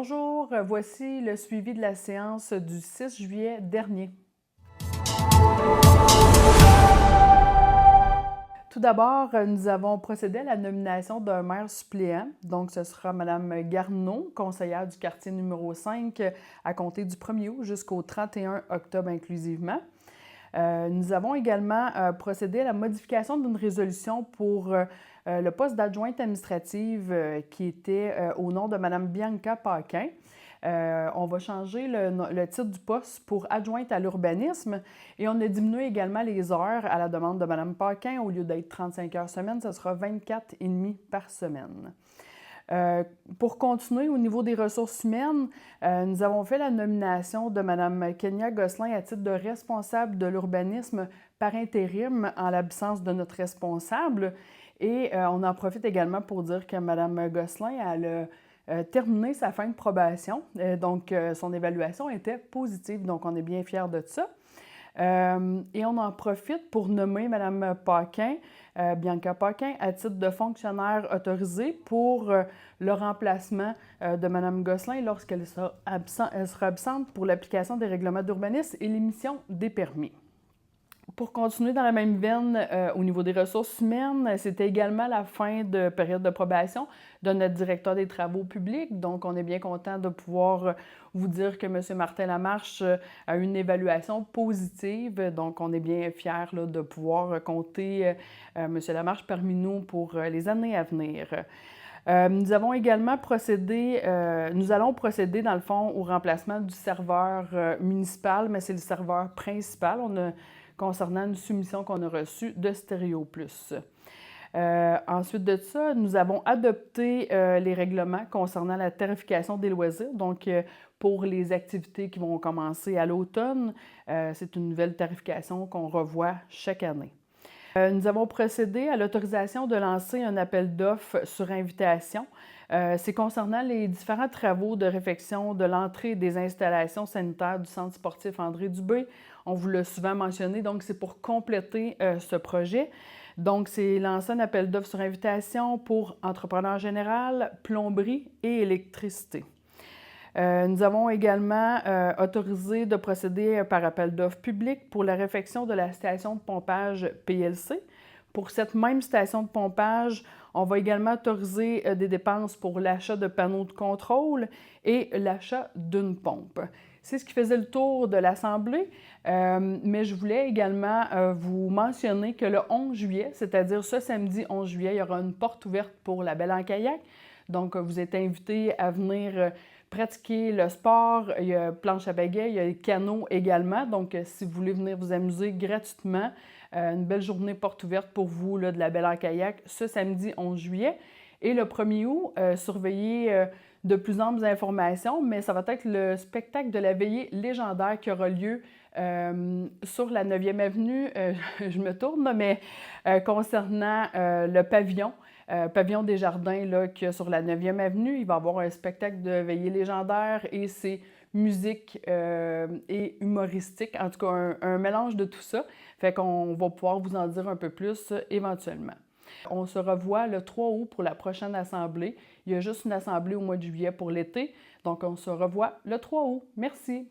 Bonjour, voici le suivi de la séance du 6 juillet dernier. Tout d'abord, nous avons procédé à la nomination d'un maire suppléant. Donc, ce sera Mme Garneau, conseillère du quartier numéro 5, à compter du 1er août jusqu'au 31 octobre inclusivement. Nous avons également procédé à la modification d'une résolution pour le poste d'adjointe administrative qui était au nom de Mme Bianca Paquin. On va changer le titre du poste pour adjointe à l'urbanisme et on a diminué également les heures à la demande de Mme Paquin. Au lieu d'être 35 heures semaine, ce sera 24,5 par semaine. Pour continuer, au niveau des ressources humaines, nous avons fait la nomination de Mme Kenya Gosselin à titre de responsable de l'urbanisme par intérim en l'absence de notre responsable. Et on en profite également pour dire que Mme Gosselin a terminé sa fin de probation. Donc, son évaluation était positive, donc on est bien fiers de ça. Et on en profite pour nommer Mme Paquin, Bianca Paquin, à titre de fonctionnaire autorisé pour le remplacement de Mme Gosselin lorsqu'elle sera absente pour l'application des règlements d'urbanisme et l'émission des permis. Pour continuer dans la même veine, au niveau des ressources humaines, c'était également la fin de période de probation de notre directeur des travaux publics. Donc, on est bien content de pouvoir vous dire que M. Martin Lamarche a une évaluation positive. Donc, on est bien fiers là, de pouvoir compter M. Lamarche parmi nous pour les années à venir. Nous allons procéder dans le fond au remplacement du serveur municipal, mais c'est le serveur principal. Concernant une soumission qu'on a reçue de Stéréo Plus. Ensuite de ça, nous avons adopté les règlements concernant la tarification des loisirs. Donc, pour les activités qui vont commencer à l'automne, c'est une nouvelle tarification qu'on revoit chaque année. Nous avons procédé à l'autorisation de lancer un appel d'offres sur invitation. C'est concernant les différents travaux de réfection de l'entrée et des installations sanitaires du centre sportif André Dubé. On vous l'a souvent mentionné, donc c'est pour compléter ce projet. Donc, c'est lancer un appel d'offres sur invitation pour entrepreneur général, plomberie et électricité. Nous avons également autorisé de procéder par appel d'offres public pour la réfection de la station de pompage PLC. Pour cette même station de pompage, on va également autoriser des dépenses pour l'achat de panneaux de contrôle et l'achat d'une pompe. C'est ce qui faisait le tour de l'Assemblée, mais je voulais également vous mentionner que le 11 juillet, c'est-à-dire ce samedi 11 juillet, il y aura une porte ouverte pour la Belle en kayak. Donc, vous êtes invités à venir pratiquer le sport. Il y a planche à bagaie, il y a les canots également. Donc, si vous voulez venir vous amuser gratuitement, une belle journée porte ouverte pour vous là, de la Belle en kayak ce samedi 11 juillet. Et le 1er août, surveillez de plus amples informations, mais ça va être le spectacle de la veillée légendaire qui aura lieu sur la 9e avenue. Je me tourne, mais concernant le pavillon des Jardins là, qu'il y a sur la 9e avenue, il va y avoir un spectacle de veillée légendaire et c'est musique et humoristique, en tout cas un mélange de tout ça. Fait qu'on va pouvoir vous en dire un peu plus éventuellement. On se revoit le 3 août pour la prochaine assemblée. Il y a juste une assemblée au mois de juillet pour l'été. Donc, on se revoit le 3 août. Merci!